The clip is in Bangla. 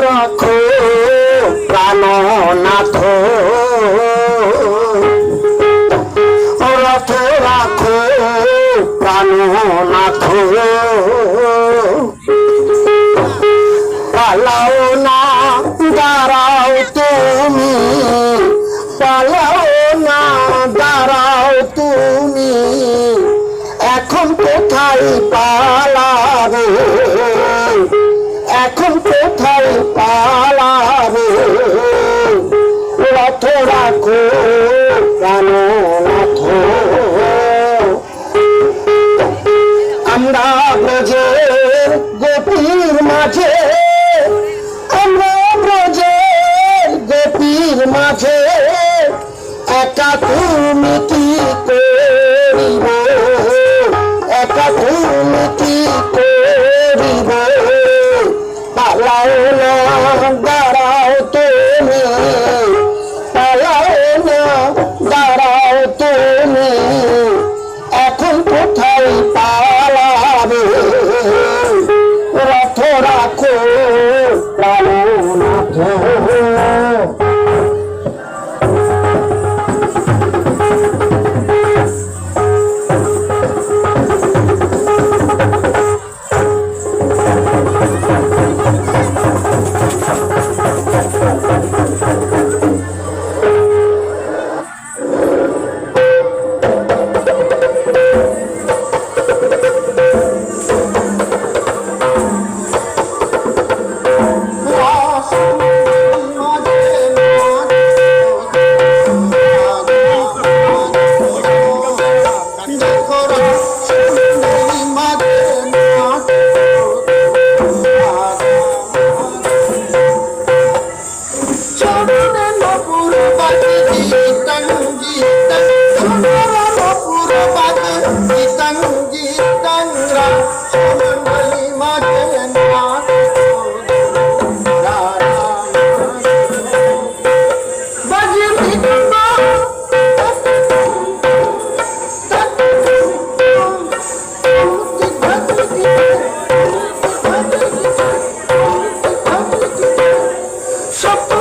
রাখো প্রাণনাথ, রথ রাখো প্রাণনাথ, পালাও না দাঁড়াও তুমি, পালাও না দাঁড়াও তুমি, এখন কোথায় পালাবে, এখন কোথায় পালাবে, রথ রাখো প্রাণনাথ। আমরা ব্রজের গোপীর মাঝে, আমরা ব্রজের গোপীর মাঝে, একা তুমি কি করিবে, একা তুমি কি করিবে, পালাও না দাঁড়াও তুমি, পালাও না দাঁড়াও তুমি, এখন কোথায় পালাবে, রথ রাখো প্রাণনাথ। সত্য